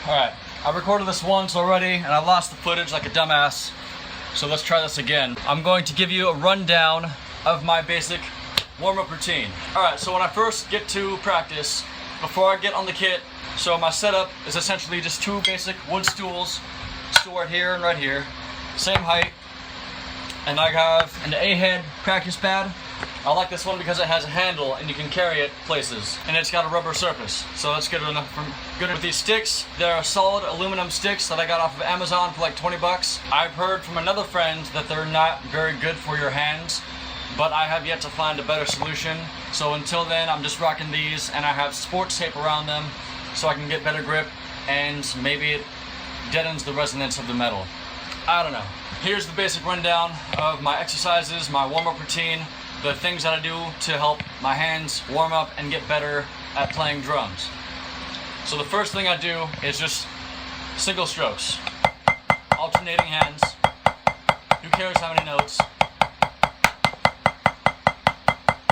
Alright, I recorded this once already and I lost the footage like a dumbass. So let's try this again. I'm going to give you a rundown of my basic warm-up routine. Alright, so when I first get to practice, before I get on the kit, so my setup is essentially just two basic wood stools, stool right here and right here, same height, and I have an A-head practice pad. I like this one because it has a handle and you can carry it places, and it's got a rubber surface, so that's good enough. Good with these sticks. They're solid aluminum sticks that I got off of Amazon for like 20 bucks. I've heard from another friend that they're not very good for your hands, but I have yet to find a better solution. So until then, I'm just rocking these, and I have sports tape around them so I can get better grip, and maybe it deadens the resonance of the metal. I don't know. Here's the basic rundown of my exercises, my warm-up routine, the things that I do to help my hands warm up and get better at playing drums. So the first thing I do is just single strokes, alternating hands. Who cares how many notes?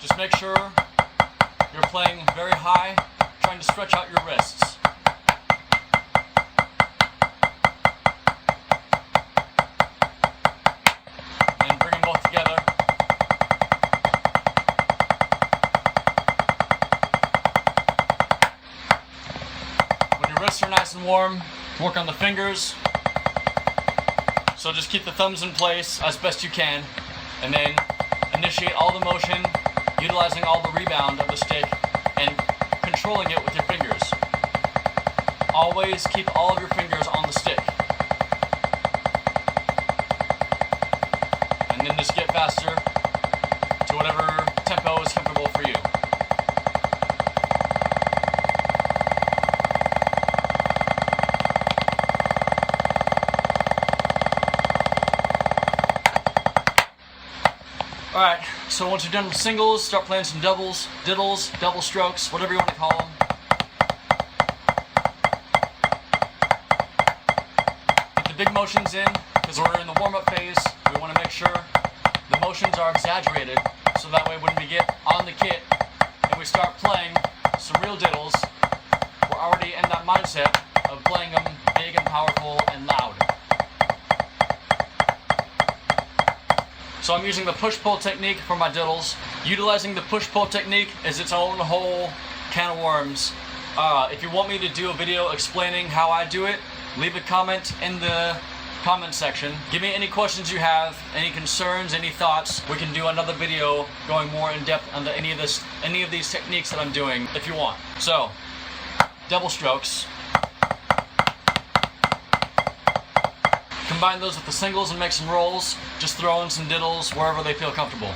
Just make sure you're playing very high, trying to stretch out your wrists. And bring them both together. When your wrists are nice and warm, work on the fingers. So just keep the thumbs in place as best you can, and then initiate all the motion, utilizing all the rebound of the stick and controlling it with your fingers. Always keep all of your fingers on the stick. And then just get faster to whatever tempo is comfortable for you. Alright, so once you're done with singles, start playing some doubles, diddles, double strokes, whatever you want to call them. Get the big motions in, because we're in the warm-up phase. We want to make sure the motions are exaggerated, so that way when we get on the kit and we start playing some real diddles, we're already in that mindset of playing them big and powerful and loud. So I'm using the push-pull technique for my diddles. Utilizing the push-pull technique is its own whole can of worms. If you want me to do a video explaining how I do it, leave a comment in the comment section. Give me any questions you have, any concerns, any thoughts. We can do another video going more in depth on any of these techniques that I'm doing if you want. So, double strokes. Combine those with the singles and make some rolls. Just throw in some diddles wherever they feel comfortable.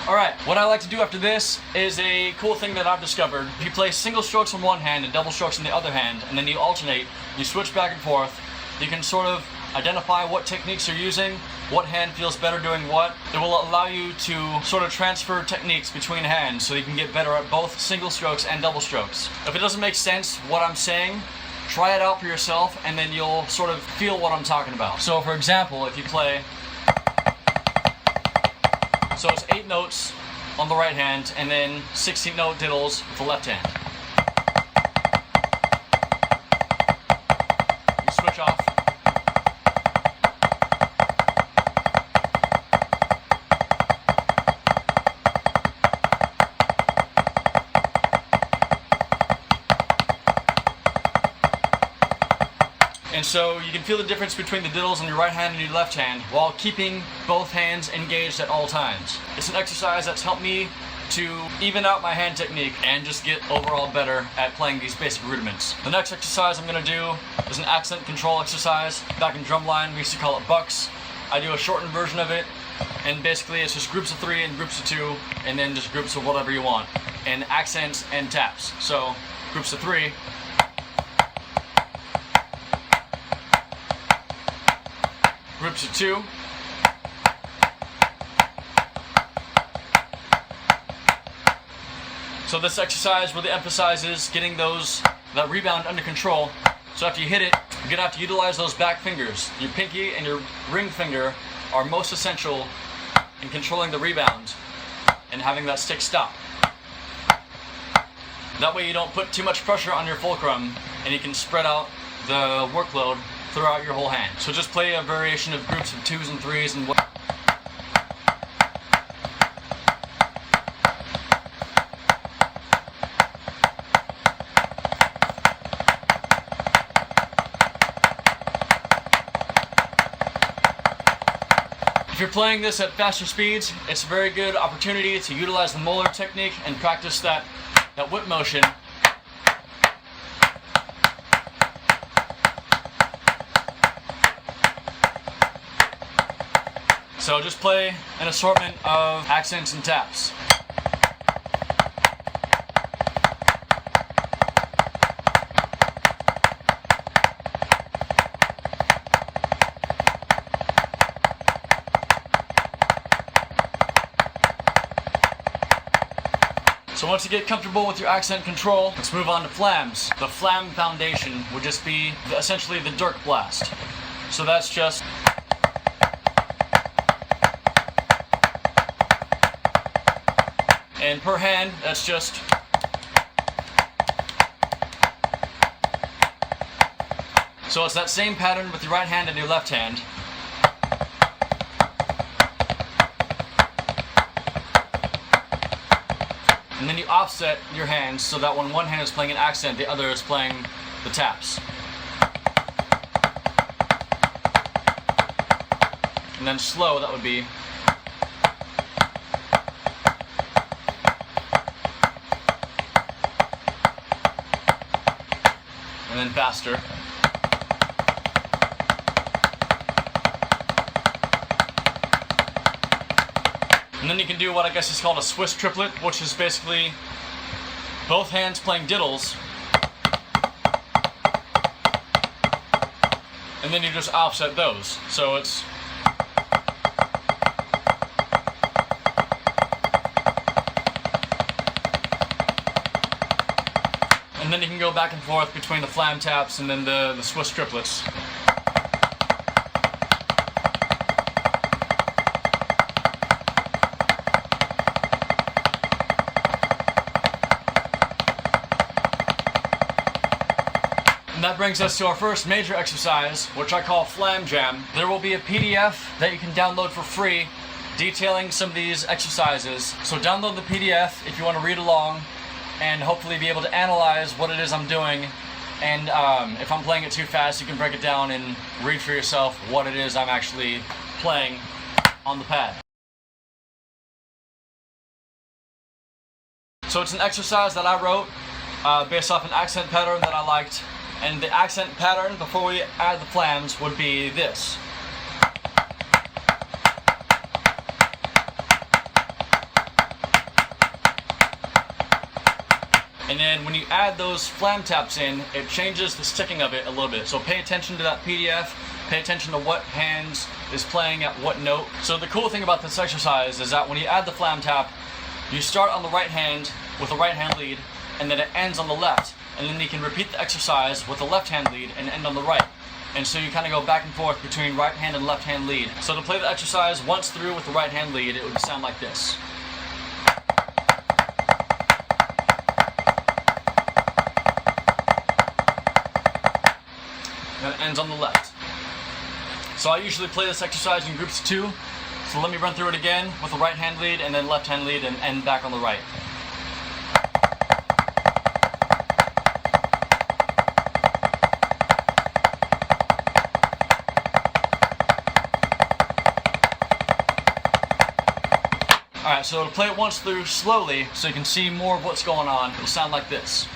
Alright, what I like to do after this is a cool thing that I've discovered. If you play single strokes on one hand and double strokes on the other hand, and then you alternate, you switch back and forth, you can sort of identify what techniques you're using, what hand feels better doing what. It will allow you to sort of transfer techniques between hands so you can get better at both single strokes and double strokes. If it doesn't make sense what I'm saying, try it out for yourself and then you'll sort of feel what I'm talking about. So for example, if you play, so it's 8 notes on the right hand and then 16 note diddles with the left hand. You switch off. And so you can feel the difference between the diddles on your right hand and your left hand while keeping both hands engaged at all times. It's an exercise that's helped me to even out my hand technique and just get overall better at playing these basic rudiments. The next exercise I'm going to do is an accent control exercise. Back in drumline we used to call it bucks. I do a shortened version of it, and basically it's just groups of 3 and groups of 2 and then just groups of whatever you want, and accents and taps. So groups of 3, groups of 2, So this exercise really emphasizes getting that rebound under control. So after you hit it, you're gonna have to utilize those back fingers. Your pinky and your ring finger are most essential in controlling the rebound and having that stick stop. That way you don't put too much pressure on your fulcrum and you can spread out the workload throughout your whole hand. So just play a variation of groups of 2s and 3s and what. If you're playing this at faster speeds, it's a very good opportunity to utilize the molar technique and practice that whip motion. So just play an assortment of accents and taps. So once you get comfortable with your accent control, let's move on to flams. The flam foundation would just be essentially the Dirk blast. So that's just and per hand, that's just so it's that same pattern with your right hand and your left hand. And then you offset your hands so that when one hand is playing an accent, the other is playing the taps. And then slow, that would be. And then faster. And then you can do what I guess is called a Swiss triplet, which is basically both hands playing diddles. And then you just offset those. So it's and then you can go back and forth between the flam taps and then the Swiss triplets. And that brings us to our first major exercise, which I call Flam Jam. There will be a PDF that you can download for free detailing some of these exercises. So download the PDF if you want to read along and hopefully be able to analyze what it is I'm doing. And if I'm playing it too fast, you can break it down and read for yourself what it is I'm actually playing on the pad. So it's an exercise that I wrote based off an accent pattern that I liked. And the accent pattern before we add the flams would be this. And then when you add those flam taps in, it changes the sticking of it a little bit. So pay attention to that PDF, pay attention to what hands is playing at what note. So the cool thing about this exercise is that when you add the flam tap, you start on the right hand with the right hand lead, and then it ends on the left. And then you can repeat the exercise with the left hand lead and end on the right. And so you kind of go back and forth between right hand and left hand lead. So to play the exercise once through with the right hand lead, it would sound like this. And it ends on the left. So I usually play this exercise in groups of 2. So let me run through it again with the right hand lead and then left hand lead and end back on the right. Alright, so to play it once through slowly so you can see more of what's going on, it'll sound like this.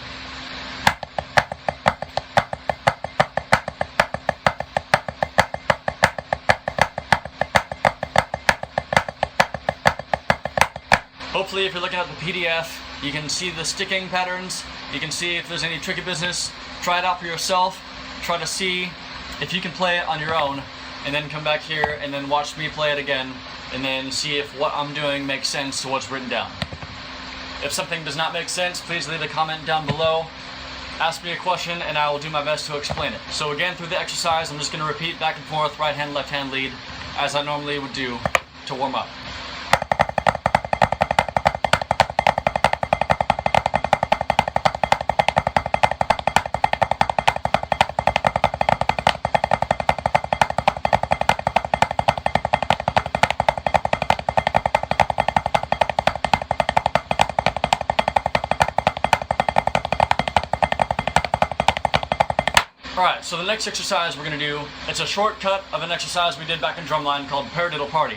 Hopefully if you're looking at the PDF, you can see the sticking patterns, you can see if there's any tricky business. Try it out for yourself, try to see if you can play it on your own, and then come back here and then watch me play it again, and then see if what I'm doing makes sense to what's written down. If something does not make sense, please leave a comment down below. Ask me a question and I will do my best to explain it. So again, through the exercise, I'm just going to repeat back and forth, right hand, left hand lead, as I normally would do to warm up. Alright, so the next exercise we're going to do, it's a shortcut of an exercise we did back in drumline called PARADIDDLE Party.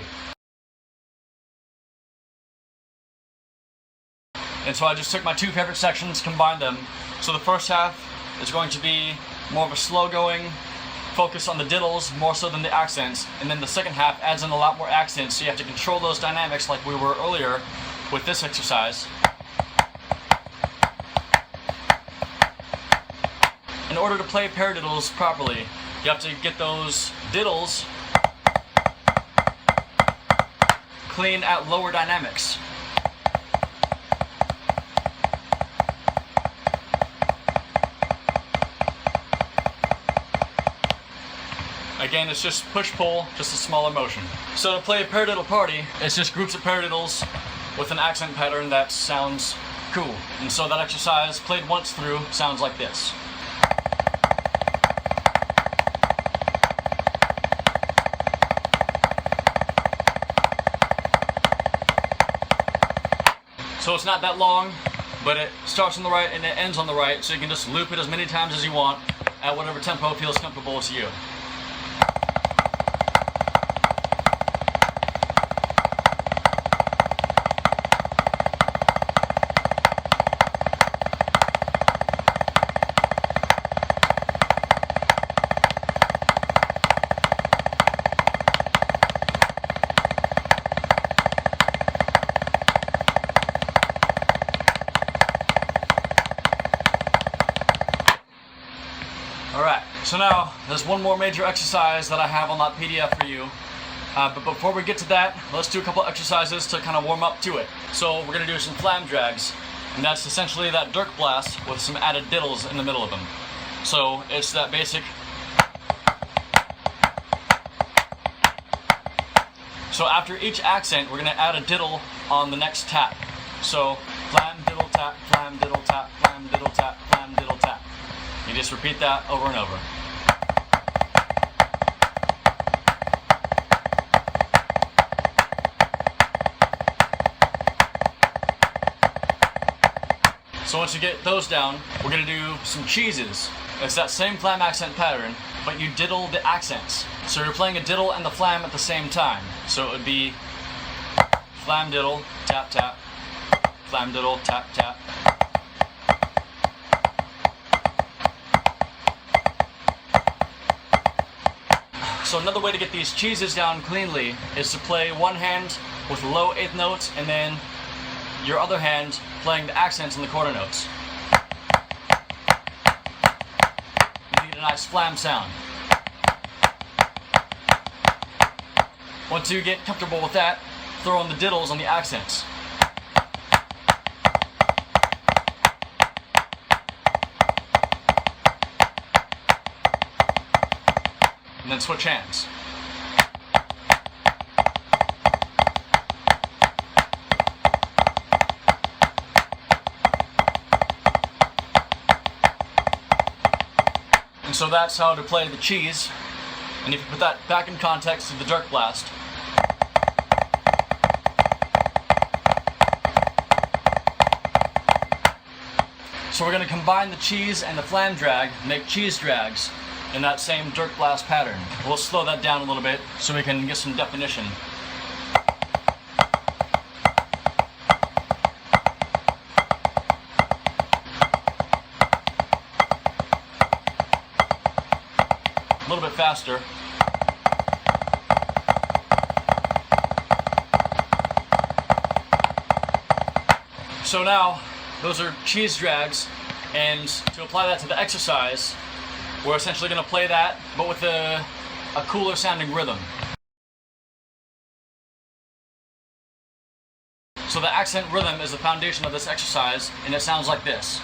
And so I just took my two favorite sections, combined them. So the first half is going to be more of a slow going, focus on the diddles more so than the accents. And then the second half adds in a lot more accents, so you have to control those dynamics like we were earlier with this exercise. In order to play paradiddles properly, you have to get those diddles clean at lower dynamics. Again, it's just push-pull, just a smaller motion. So to play a paradiddle party, it's just groups of paradiddles with an accent pattern that sounds cool. And so that exercise, played once through, sounds like this. So it's not that long, but it starts on the right and it ends on the right, so you can just loop it as many times as you want at whatever tempo feels comfortable to you. Alright, so now there's one more major exercise that I have on that PDF for you. But before we get to that, let's do a couple exercises to kind of warm up to it. So we're going to do some Flam Drags, and that's essentially that dirk blast with some added diddles in the middle of them. So it's that basic. So after each accent, we're going to add a diddle on the next tap. So flam, diddle, tap, flam, diddle, tap, flam, diddle, tap, flam, diddle, tap. You just repeat that over and over. So once you get those down, we're going to do some cheeses. It's that same flam accent pattern, but you diddle the accents. So you're playing a diddle and the flam at the same time. So it would be flam, diddle, tap, tap, flam, diddle, tap, tap. So another way to get these cheeses down cleanly is to play one hand with low eighth notes and then your other hand playing the accents and the quarter notes. You get a nice flam sound. Once you get comfortable with that, throw in the diddles on the accents. And then switch hands. And so that's how to play the cheese. And if you put that back in context of the dirk blast, so we're going to combine the cheese and the flam drag, make cheese drags in that same dirk blast pattern. We'll slow that down a little bit so we can get some definition. A little bit faster. So now, those are cheese drags, and to apply that to the exercise, we're essentially going to play that, but with a cooler sounding rhythm. So the accent rhythm is the foundation of this exercise, and it sounds like this.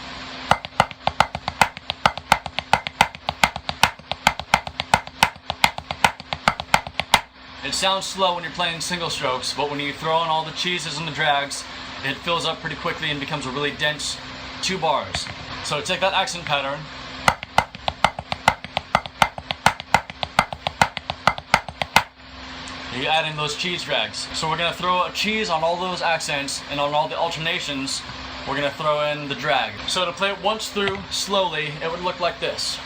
It sounds slow when you're playing single strokes, but when you throw in all the cheeses and the drags, it fills up pretty quickly and becomes a really dense 2 bars. So take that accent pattern, you add in those cheese drags. So we're gonna throw a cheese on all those accents, and on all the alternations, we're gonna throw in the drag. So to play it once through, slowly, it would look like this.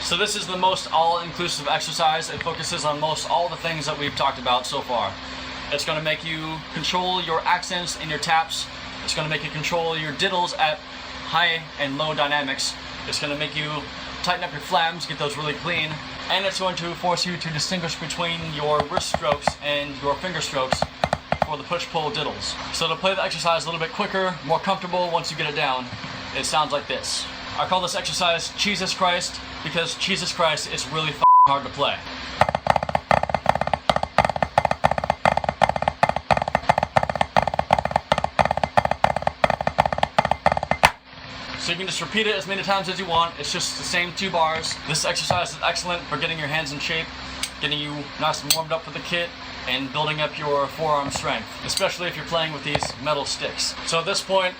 So this is the most all-inclusive exercise. It focuses on most all the things that we've talked about so far. It's going to make you control your accents and your taps. It's going to make you control your diddles at high and low dynamics. It's going to make you tighten up your flams, get those really clean. And it's going to force you to distinguish between your wrist strokes and your finger strokes for the push-pull diddles. So to play the exercise a little bit quicker, more comfortable once you get it down, it sounds like this. I call this exercise CHEESUS Christ because Jesus Christ is really hard to play. So you can just repeat it as many times as you want. It's just the same 2 bars. This exercise is excellent for getting your hands in shape, getting you nice and warmed up for the kit, and building up your forearm strength, especially if you're playing with these metal sticks. So at this point,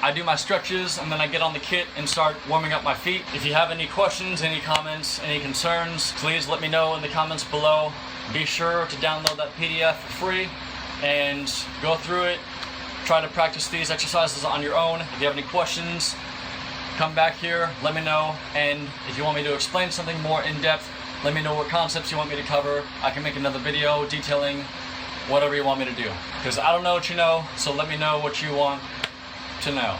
I do my stretches and then I get on the kit and start warming up my feet. If you have any questions, any comments, any concerns, please let me know in the comments below. Be sure to download that PDF for free and go through it. Try to practice these exercises on your own. If you have any questions, come back here, let me know. And if you want me to explain something more in depth, let me know what concepts you want me to cover. I can make another video detailing whatever you want me to do. Because I don't know what you know, so let me know what you want to know.